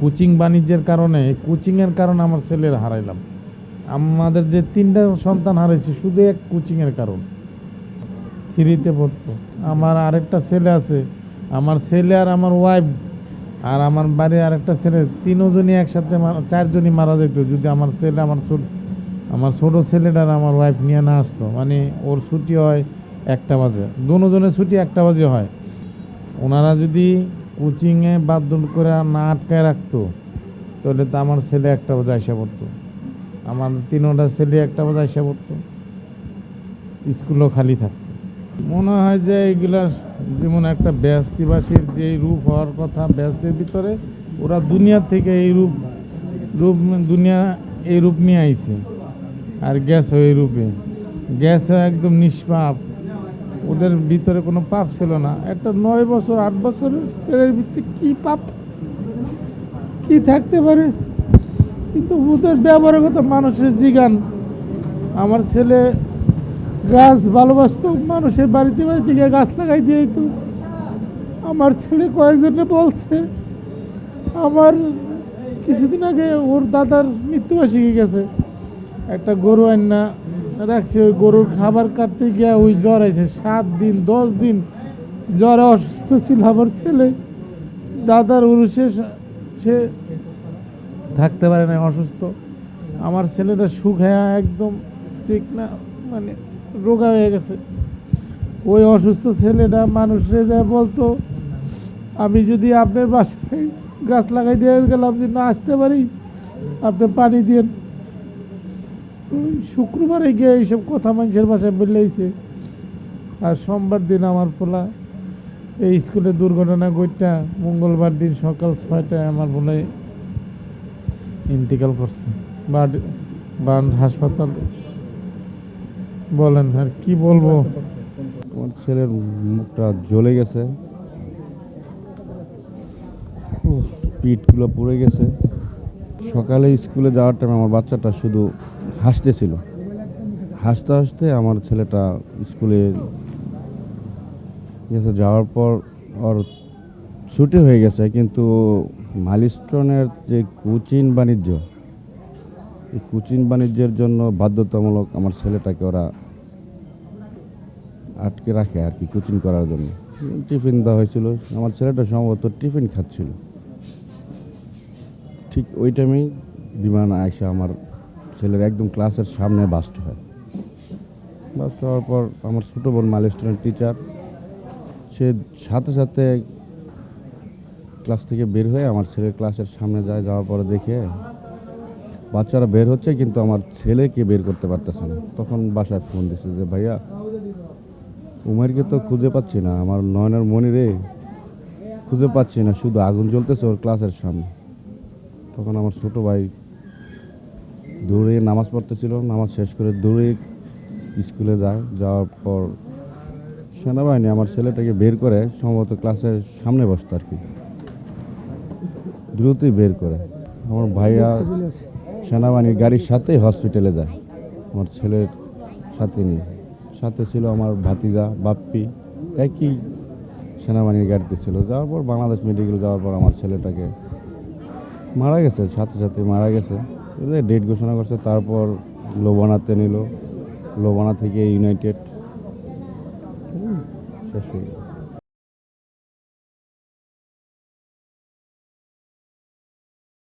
Coaching বাণিজ্যের কারণে কোচিংয়ের কারণে আমার ছেলের হারাইলাম। আমাদের যে ৩টা সন্তান হারাইছি শুধু এক কোচিংয়ের কারণ। 3তে পড়তো। আমার আরেকটা ছেলে আছে, আমার ছেলে আর আমার ওয়াইফ আর আমার বাড়ির আরেকটা ছেলে, ৩জনই একসাথে ৪জনই মারা যেত যদি আমার ছেলে আমার ছোট ছেলেটার আমার ওয়াইফ নিয়ে না আসতো। মানে ওর ছুটি হয় ১টা বাজে, দুজনের ছুটি ১টা বাজে হয়। ওনারা যদি কোচিংয়ে বাধ্য করে না আটকায় রাখতো তাহলে তো আমার ছেলে ১টা বাজে আইসা পড়তো, আমার ৩টা ছেলে ১টা বাজে আইসা পড়তো, স্কুলও খালি থাকতো। মনে হয় যে এইগুলা যেমন একটা ব্যস্তিবাসীর যে রূপ হওয়ার কথা ব্যস্তের ভিতরে, ওরা দুনিয়া থেকে এই রূপ দুনিয়া এই রূপ নিয়ে আইছে আর গেছে ওই রূপে, গেছে একদম নিষ্পাপ। ওদের ভিতরে কোনো পাপ ছিল না। একটা ৯ বছর ৮ বছরের ছেলের ভিতরে কি পাপ কি থাকতে পারে? কিন্তু ওদের ব্যবহারের কথা মানুষের জিগান। আমার ছেলে গাছ ভালোবাসত, মানুষের বাড়িতে বাড়িতে গিয়ে গাছ লাগাই দিয়ে তো। আমার ছেলে কয়েকজনে বলছে আমার কিছুদিন আগে ওর দাদার মৃত্যুবার্ষিকী গেছে, একটা গরু আন্না রাখছে, ওই গরুর খাবার কাটতে গিয়ে ওই জ্বর আছে, 7 দিন 10 দিন জ্বরে অসুস্থ ছিল আমার ছেলে। দাদার উরুষে সে থাকতে পারে না, অসুস্থ। আমার ছেলেটা শুকায়া একদম ঠিক না, মানে রোগা হয়ে গেছে। ওই অসুস্থ ছেলেটা মানুষে যা বলতো আমি যদি আপনার বাসায় গাছ লাগাই দিয়ে গেলাম যে না আসতে পারি, আপনি পানি দিয়ে। শুক্রবারে গিয়ে এইসব কথা মানুষের বাসায় বললেইছে। আর সোমবার দিন আমার পোলা এই স্কুলে দুর্ঘটনা ঘটটা মঙ্গলবার দিন সকাল 6টায় আমার পোলা ইন্তেকাল করছে বার্ন হাসপাতালে। বলেন আর কি বলবো? আমার ছেলের মুখটা জ্বলে গেছে, পিঠগুলো পুড়ে গেছে। সকালে স্কুলে যাওয়ার টাইমে আমার বাচ্চাটা শুধু হাসতেছিল, হাসতে হাসতে আমার ছেলেটা স্কুলে গেছে। যাওয়ার পর ওর ছুটি হয়ে গেছে, কিন্তু মাইলস্টোনের যে কোচিং বাণিজ্যের জন্য বাধ্যতামূলক আমার ছেলেটাকে ওরা আটকে রাখে আর কি, কোচিং করার জন্য। টিফিন দেওয়া হয়েছিল, আমার ছেলেটা সম্ভবত টিফিন খাচ্ছিল। ঠিক ওই টাইমেই বিমান আইসা আমার ছেলের একদম ক্লাসের সামনে বাস্ট হয়। বাস্ট হওয়ার পর আমার ছোটো বোন মাইলস্টোনের টিচার, সে সাথে সাথে ক্লাস থেকে বের হয়ে আমার ছেলের ক্লাসের সামনে যায়। যাওয়ার পরে দেখে বাচ্চারা বের হচ্ছে কিন্তু আমার ছেলেকে বের করতে পারতেছে না। তখন বাসায় ফোন দিচ্ছে যে ভাইয়া উমেরকে তো খুঁজে পাচ্ছি না, আমার নয়নের মনিরে খুঁজে পাচ্ছি না, শুধু আগুন জ্বলতেছে ওর ক্লাসের সামনে। তখন আমার ছোটো ভাই দৌড়ে নামাজ পড়তেছিল, নামাজ শেষ করে দৌড়ে স্কুলে যায়। যাওয়ার পর সেনাবাহিনী আমার ছেলেটাকে বের করে, সম্ভবত ক্লাসের সামনে বসতো আর কি, দ্রুতই বের করে আমার ভাইয়া সেনাবাহিনীর গাড়ির সাথেই হসপিটালে যায় আমার ছেলের সাথে নিয়ে। সাথে ছিল আমার ভাতিজা বাপ্পি, একই সেনাবাহিনীর গাড়িতে ছিল। যাওয়ার পর বাংলাদেশ মেডিকেল যাওয়ার পর আমার ছেলেটাকে মারা গেছে, সাথে সাথে মারা গেছে। ডেট ঘোষণা করছে, তারপর লোবানাতে নিল, লোবানা থেকে ইউনাইটেড, শেষ হয়ে গেল।